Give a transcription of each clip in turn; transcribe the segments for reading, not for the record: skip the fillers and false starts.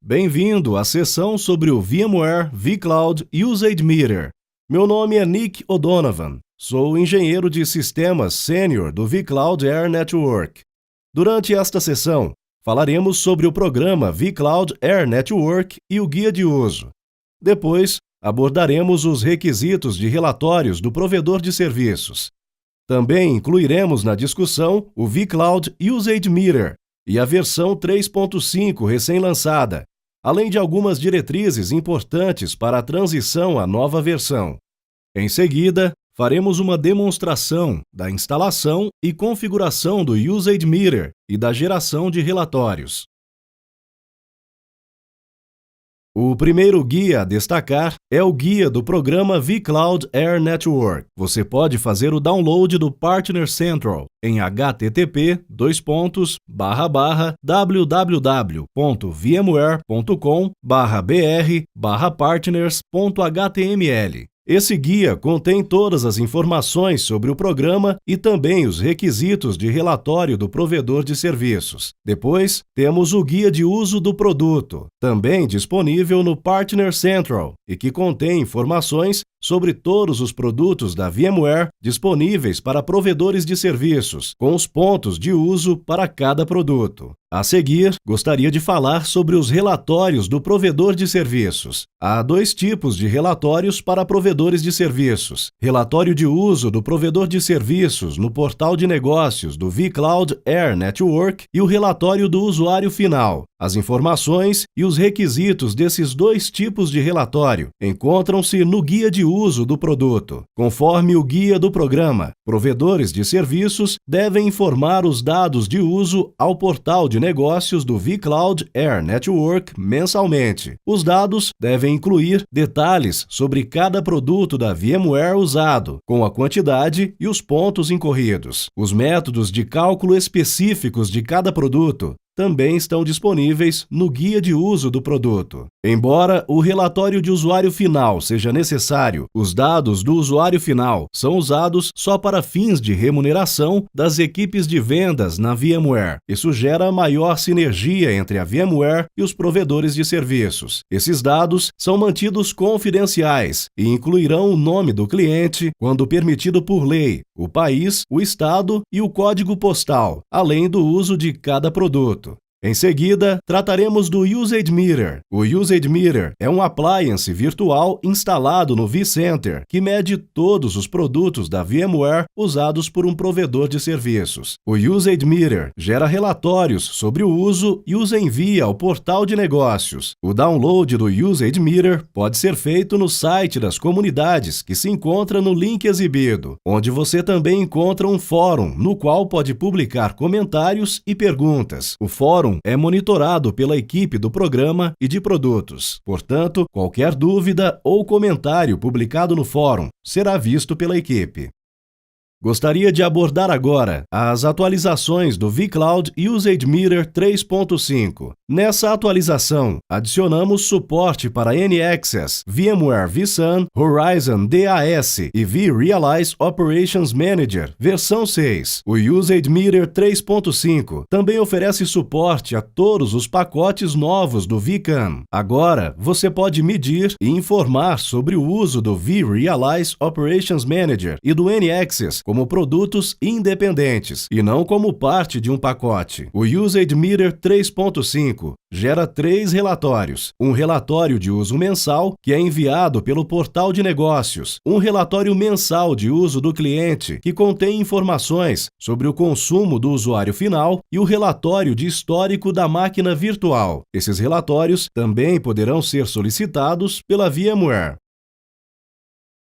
Bem-vindo à sessão sobre o VMware vCloud Usage Meter. Meu nome é Nick O'Donovan, sou engenheiro de sistemas sênior do vCloud Air Network. Durante esta sessão, falaremos sobre o programa vCloud Air Network e o guia de uso. Depois, abordaremos os requisitos de relatórios do provedor de serviços. Também incluiremos na discussão o vCloud Usage Meter e a versão 3.5 recém-lançada, além de algumas diretrizes importantes para a transição à nova versão. Em seguida, faremos uma demonstração da instalação e configuração do Usage Meter e da geração de relatórios. O primeiro guia a destacar é o guia do programa vCloud Air Network. Você pode fazer o download do Partner Central em http://www.vmware.com/br/partners.html. Esse guia contém todas as informações sobre o programa e também os requisitos de relatório do provedor de serviços. Depois, temos o guia de uso do produto, também disponível no Partner Central, e que contém informações sobre todos os produtos da VMware disponíveis para provedores de serviços, com os pontos de uso para cada produto. A seguir, gostaria de falar sobre os relatórios do provedor de serviços. Há dois tipos de relatórios para provedores de serviços: relatório de uso do provedor de serviços no portal de negócios do vCloud Air Network e o relatório do usuário final. As informações e os requisitos desses dois tipos de relatório encontram-se no guia de uso do produto. Conforme o guia do programa, provedores de serviços devem informar os dados de uso ao portal de negócios do vCloud Air Network mensalmente. Os dados devem incluir detalhes sobre cada produto da VMware usado, com a quantidade e os pontos incorridos. Os métodos de cálculo específicos de cada produto também estão disponíveis no guia de uso do produto. Embora o relatório de usuário final seja necessário, os dados do usuário final são usados só para fins de remuneração das equipes de vendas na VMware. Isso gera maior sinergia entre a VMware e os provedores de serviços. Esses dados são mantidos confidenciais e incluirão o nome do cliente, quando permitido por lei, o país, o estado e o código postal, além do uso de cada produto. Em seguida, trataremos do Usage Meter. O Usage Meter é um appliance virtual instalado no vCenter que mede todos os produtos da VMware usados por um provedor de serviços. O Usage Meter gera relatórios sobre o uso e os envia ao portal de negócios. O download do Usage Meter pode ser feito no site das comunidades, que se encontra no link exibido, onde você também encontra um fórum no qual pode publicar comentários e perguntas. O fórum é monitorado pela equipe do programa e de produtos. Portanto, qualquer dúvida ou comentário publicado no fórum será visto pela equipe. Gostaria de abordar agora as atualizações do vCloud Usage Meter 3.5. Nessa atualização, adicionamos suporte para NAccess, VMware vSAN, Horizon DAS e vRealize Operations Manager, versão 6. O Usage Meter 3.5 também oferece suporte a todos os pacotes novos do vCAN. Agora, você pode medir e informar sobre o uso do vRealize Operations Manager e do NAccess como produtos independentes e não como parte de um pacote. O Usage Meter 3.5 gera 3 relatórios: um relatório de uso mensal, que é enviado pelo portal de negócios, um relatório mensal de uso do cliente, que contém informações sobre o consumo do usuário final, e o relatório de histórico da máquina virtual. Esses relatórios também poderão ser solicitados pela VMware.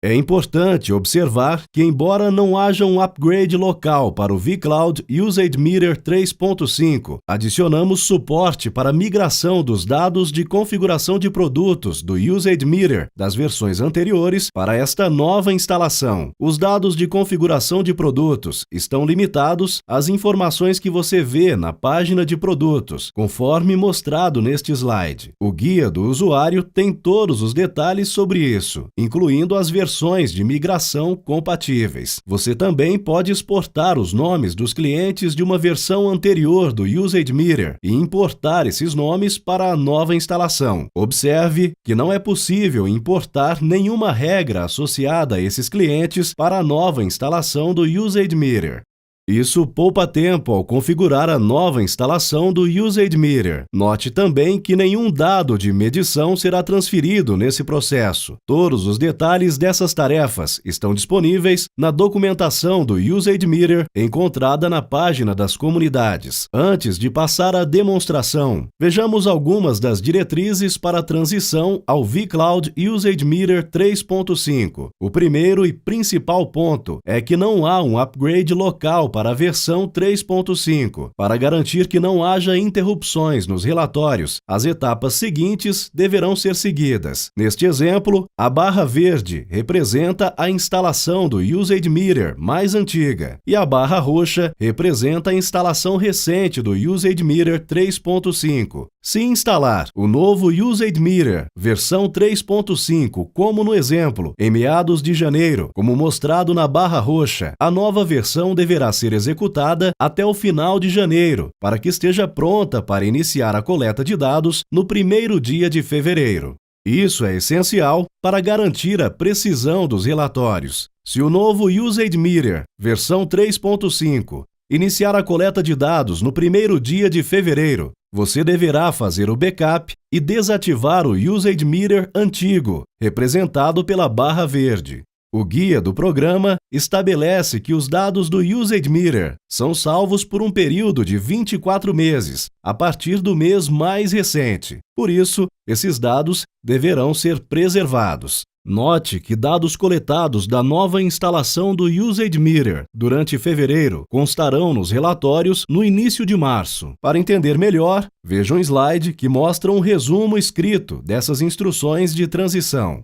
É importante observar que, embora não haja um upgrade local para o vCloud Usage Meter 3.5, adicionamos suporte para migração dos dados de configuração de produtos do Usage Meter das versões anteriores para esta nova instalação. Os dados de configuração de produtos estão limitados às informações que você vê na página de produtos, conforme mostrado neste slide. O guia do usuário tem todos os detalhes sobre isso, incluindo as versões versões de migração compatíveis. Você também pode exportar os nomes dos clientes de uma versão anterior do Usage Meter e importar esses nomes para a nova instalação. Observe que não é possível importar nenhuma regra associada a esses clientes para a nova instalação do Usage Meter. Isso poupa tempo ao configurar a nova instalação do Usage Meter. Note também que nenhum dado de medição será transferido nesse processo. Todos os detalhes dessas tarefas estão disponíveis na documentação do Usage Meter encontrada na página das comunidades. Antes de passar à demonstração, vejamos algumas das diretrizes para a transição ao vCloud Usage Meter 3.5. O primeiro e principal ponto é que não há um upgrade local para a versão 3.5. Para garantir que não haja interrupções nos relatórios, as etapas seguintes deverão ser seguidas. Neste exemplo, a barra verde representa a instalação do Usage Meter mais antiga e a barra roxa representa a instalação recente do Usage Meter 3.5. Se instalar o novo Usage Meter versão 3.5, como no exemplo, em meados de janeiro, como mostrado na barra roxa, a nova versão deverá ser executada até o final de janeiro, para que esteja pronta para iniciar a coleta de dados no primeiro dia de fevereiro. Isso é essencial para garantir a precisão dos relatórios. Se o novo Usage Meter versão 3.5 iniciar a coleta de dados no primeiro dia de fevereiro, você deverá fazer o backup e desativar o Usage Meter antigo, representado pela barra verde. O guia do programa estabelece que os dados do Usage Meter são salvos por um período de 24 meses, a partir do mês mais recente. Por isso, esses dados deverão ser preservados. Note que dados coletados da nova instalação do Usage Meter durante fevereiro constarão nos relatórios no início de março. Para entender melhor, veja um slide que mostra um resumo escrito dessas instruções de transição.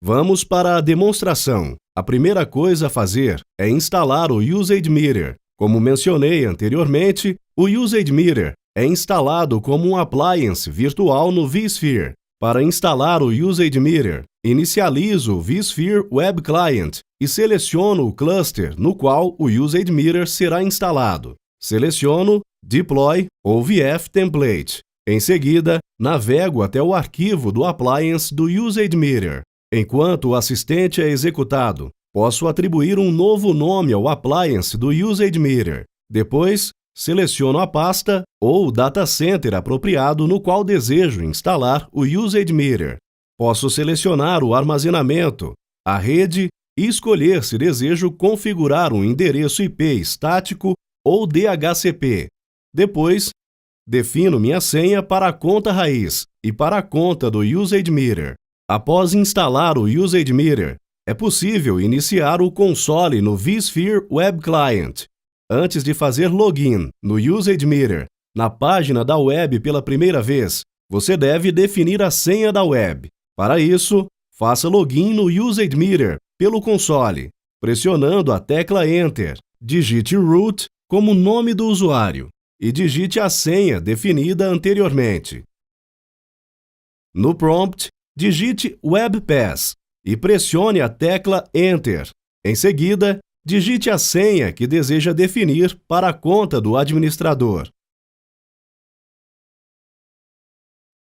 Vamos para a demonstração. A primeira coisa a fazer é instalar o Usage Meter. Como mencionei anteriormente, o Usage Meter é instalado como um appliance virtual no vSphere. Para instalar o Usage Meter, inicializo o vSphere Web Client e seleciono o cluster no qual o Usage Meter será instalado. Seleciono Deploy ou VF Template. Em seguida, navego até o arquivo do appliance do Usage Meter. Enquanto o assistente é executado, posso atribuir um novo nome ao appliance do Usage Meter. Depois, seleciono a pasta ou o data center apropriado no qual desejo instalar o Usage Meter. Posso selecionar o armazenamento, a rede e escolher se desejo configurar um endereço IP estático ou DHCP. Depois, defino minha senha para a conta raiz e para a conta do Usage Meter. Após instalar o Usage Meter, é possível iniciar o console no vSphere Web Client. Antes de fazer login no Usage Meter, na página da web pela primeira vez, você deve definir a senha da web. Para isso, faça login no Usage Meter pelo console, pressionando a tecla Enter. Digite root como nome do usuário e digite a senha definida anteriormente. No prompt, digite WebPass e pressione a tecla Enter. Em seguida, digite a senha que deseja definir para a conta do administrador.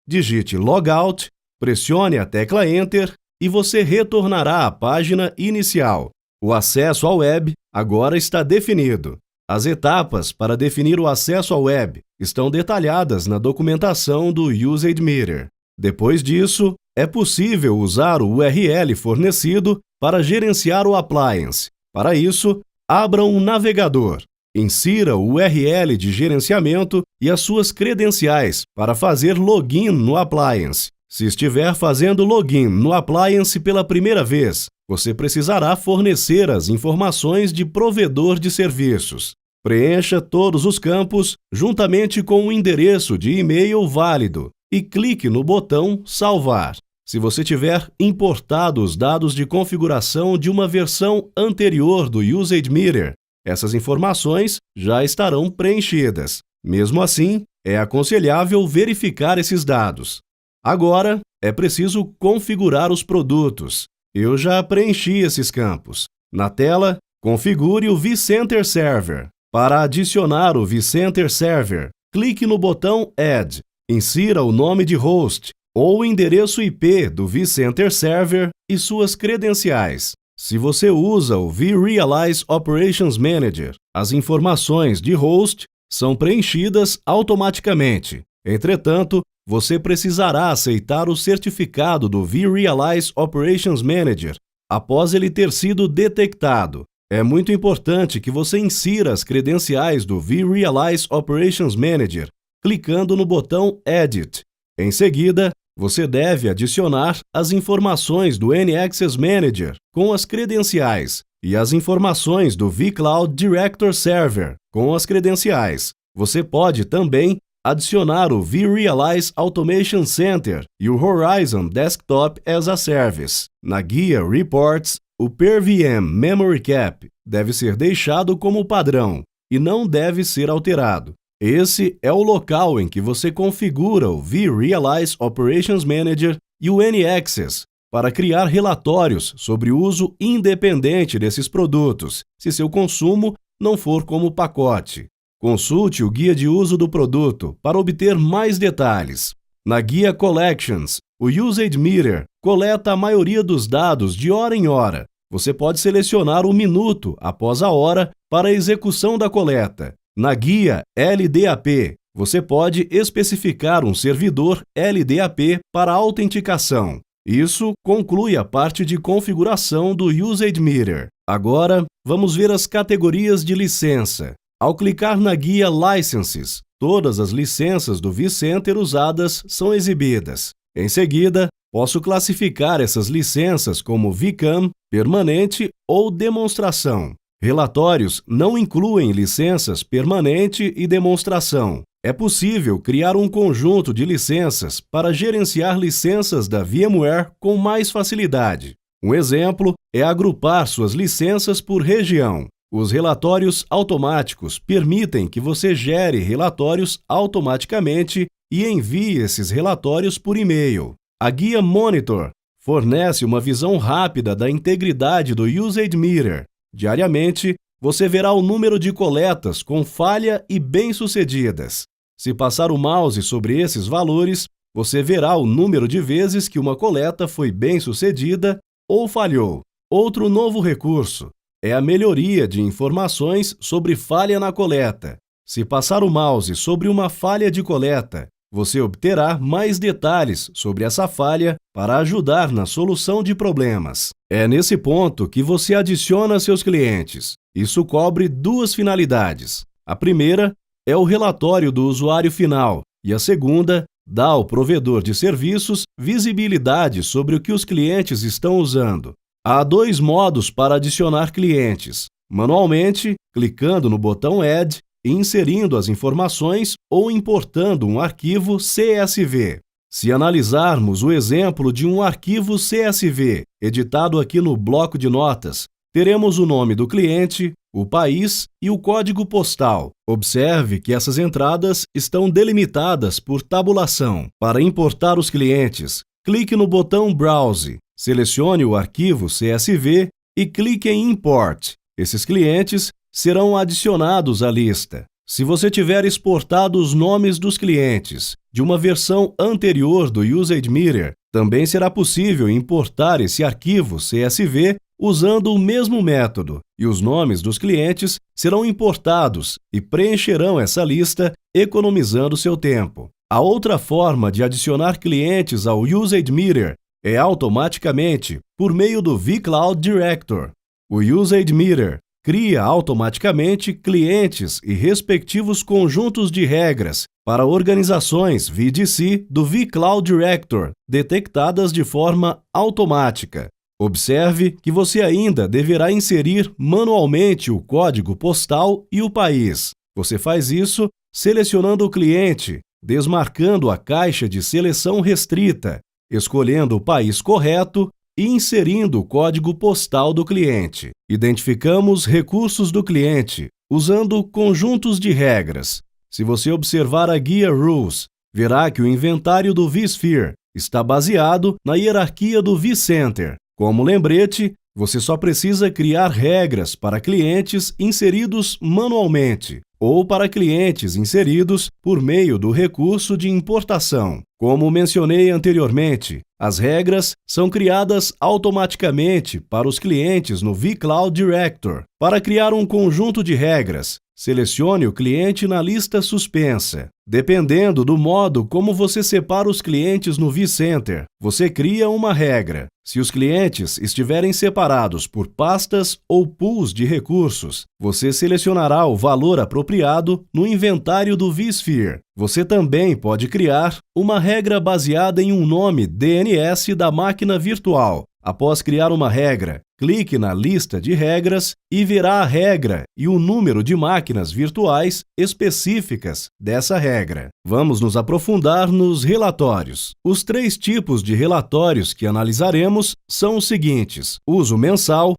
Digite Logout, pressione a tecla Enter e você retornará à página inicial. O acesso à web agora está definido. As etapas para definir o acesso à web estão detalhadas na documentação do Usage Meter. Depois disso, é possível usar o URL fornecido para gerenciar o appliance. Para isso, abra um navegador. Insira o URL de gerenciamento e as suas credenciais para fazer login no appliance. Se estiver fazendo login no appliance pela primeira vez, você precisará fornecer as informações de provedor de serviços. Preencha todos os campos juntamente com um endereço de e-mail válido e clique no botão Salvar. Se você tiver importado os dados de configuração de uma versão anterior do Usage Meter, essas informações já estarão preenchidas. Mesmo assim, é aconselhável verificar esses dados. Agora, é preciso configurar os produtos. Eu já preenchi esses campos. Na tela, configure o vCenter Server. Para adicionar o vCenter Server, clique no botão Add. Insira o nome de host ou o endereço IP do vCenter Server e suas credenciais. Se você usa o vRealize Operations Manager, as informações de host são preenchidas automaticamente. Entretanto, você precisará aceitar o certificado do vRealize Operations Manager após ele ter sido detectado. É muito importante que você insira as credenciais do vRealize Operations Manager, clicando no botão Edit. Em seguida, você deve adicionar as informações do NAccess Manager com as credenciais e as informações do vCloud Director Server com as credenciais. Você pode também adicionar o vRealize Automation Center e o Horizon Desktop as a Service. Na guia Reports, o Per VM Memory Cap deve ser deixado como padrão e não deve ser alterado. Esse é o local em que você configura o vRealize Operations Manager e o NAccess para criar relatórios sobre o uso independente desses produtos, se seu consumo não for como pacote. Consulte o guia de uso do produto para obter mais detalhes. Na guia Collections, o Usage Meter coleta a maioria dos dados de hora em hora. Você pode selecionar o minuto após a hora para a execução da coleta. Na guia LDAP, você pode especificar um servidor LDAP para autenticação. Isso conclui a parte de configuração do Usage Meter. Agora, vamos ver as categorias de licença. Ao clicar na guia Licenses, todas as licenças do vCenter usadas são exibidas. Em seguida, posso classificar essas licenças como vCAM, permanente ou demonstração. Relatórios não incluem licenças permanente e demonstração. É possível criar um conjunto de licenças para gerenciar licenças da VMware com mais facilidade. Um exemplo é agrupar suas licenças por região. Os relatórios automáticos permitem que você gere relatórios automaticamente e envie esses relatórios por e-mail. A guia Monitor fornece uma visão rápida da integridade do Usage Meter. Diariamente, você verá o número de coletas com falha e bem-sucedidas. Se passar o mouse sobre esses valores, você verá o número de vezes que uma coleta foi bem-sucedida ou falhou. Outro novo recurso é a melhoria de informações sobre falha na coleta. Se passar o mouse sobre uma falha de coleta, você obterá mais detalhes sobre essa falha para ajudar na solução de problemas. É nesse ponto que você adiciona seus clientes. Isso cobre duas finalidades. A primeira é o relatório do usuário final e a segunda dá ao provedor de serviços visibilidade sobre o que os clientes estão usando. Há dois modos para adicionar clientes: manualmente, clicando no botão Add e inserindo as informações ou importando um arquivo CSV. Se analisarmos o exemplo de um arquivo CSV editado aqui no bloco de notas, teremos o nome do cliente, o país e o código postal. Observe que essas entradas estão delimitadas por tabulação. Para importar os clientes, clique no botão Browse, selecione o arquivo CSV e clique em Import. Esses clientes serão adicionados à lista. Se você tiver exportado os nomes dos clientes de uma versão anterior do Usage Meter, também será possível importar esse arquivo CSV usando o mesmo método, e os nomes dos clientes serão importados e preencherão essa lista, economizando seu tempo. A outra forma de adicionar clientes ao Usage Meter é automaticamente por meio do vCloud Director. O Usage Meter cria automaticamente clientes e respectivos conjuntos de regras para organizações VDC do vCloud Director, detectadas de forma automática. Observe que você ainda deverá inserir manualmente o código postal e o país. Você faz isso selecionando o cliente, desmarcando a caixa de seleção restrita, escolhendo o país correto e inserindo o código postal do cliente. Identificamos recursos do cliente usando conjuntos de regras. Se você observar a guia Rules, verá que o inventário do vSphere está baseado na hierarquia do vCenter. Como lembrete, você só precisa criar regras para clientes inseridos manualmente ou para clientes inseridos por meio do recurso de importação. Como mencionei anteriormente, as regras são criadas automaticamente para os clientes no vCloud Director. Para criar um conjunto de regras, selecione o cliente na lista suspensa. Dependendo do modo como você separa os clientes no vCenter, você cria uma regra. Se os clientes estiverem separados por pastas ou pools de recursos, você selecionará o valor apropriado no inventário do vSphere. Você também pode criar uma regra baseada em um nome DNS da máquina virtual. Após criar uma regra, clique na lista de regras e verá a regra e o número de máquinas virtuais específicas dessa regra. Vamos nos aprofundar nos relatórios. Os 3 tipos de relatórios que analisaremos são os seguintes: uso mensal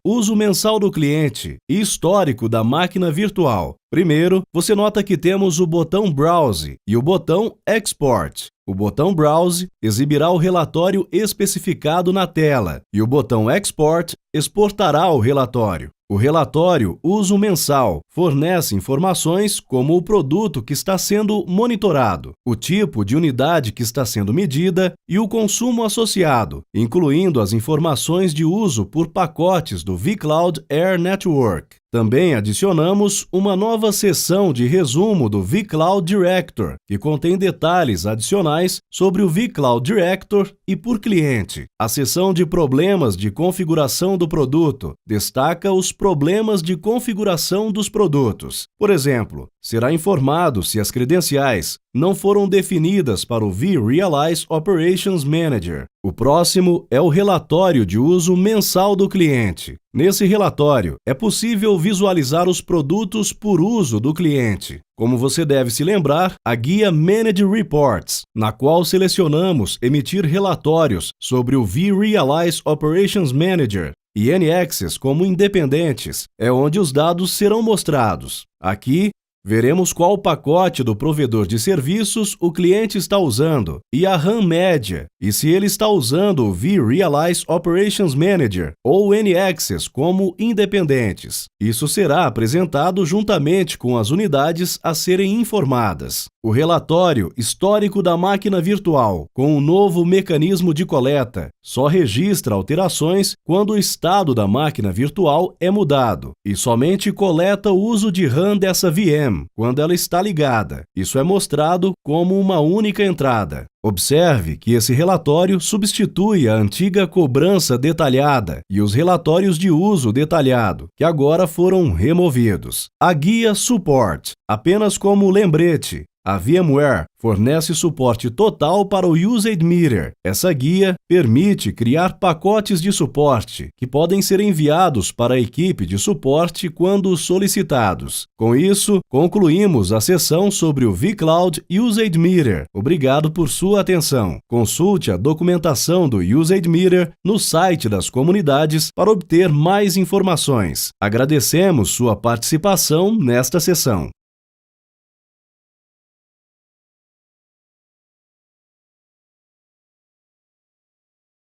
do cliente e histórico da máquina virtual. Primeiro, você nota que temos o botão Browse e o botão Export. O botão Browse exibirá o relatório especificado na tela e o botão Export exportará o relatório. O relatório uso mensal fornece informações como o produto que está sendo monitorado, o tipo de unidade que está sendo medida e o consumo associado, incluindo as informações de uso por pacotes do vCloud Air Network. Também adicionamos uma nova seção de resumo do vCloud Director, que contém detalhes adicionais sobre o vCloud Director e por cliente. A seção de problemas de configuração do produto destaca os problemas de configuração dos produtos. Por exemplo, será informado se as credenciais não foram definidas para o vRealize Operations Manager. O próximo é o relatório de uso mensal do cliente. Nesse relatório, é possível visualizar os produtos por uso do cliente. Como você deve se lembrar, a guia Manage Reports, na qual selecionamos emitir relatórios sobre o vRealize Operations Manager e NAccess como independentes, é onde os dados serão mostrados. Aqui, veremos qual pacote do provedor de serviços o cliente está usando e a RAM média, e se ele está usando o vRealize Operations Manager ou NAccess como independentes. Isso será apresentado juntamente com as unidades a serem informadas. O relatório histórico da máquina virtual, com o novo mecanismo de coleta, só registra alterações quando o estado da máquina virtual é mudado e somente coleta o uso de RAM dessa VM quando ela está ligada. Isso é mostrado como uma única entrada. Observe que esse relatório substitui a antiga cobrança detalhada e os relatórios de uso detalhado, que agora foram removidos. A guia Support, apenas como lembrete. A VMware fornece suporte total para o UsageMeter. Essa guia permite criar pacotes de suporte que podem ser enviados para a equipe de suporte quando solicitados. Com isso, concluímos a sessão sobre o vCloud UsageMeter. Obrigado por sua atenção. Consulte a documentação do UsageMeter no site das comunidades para obter mais informações. Agradecemos sua participação nesta sessão.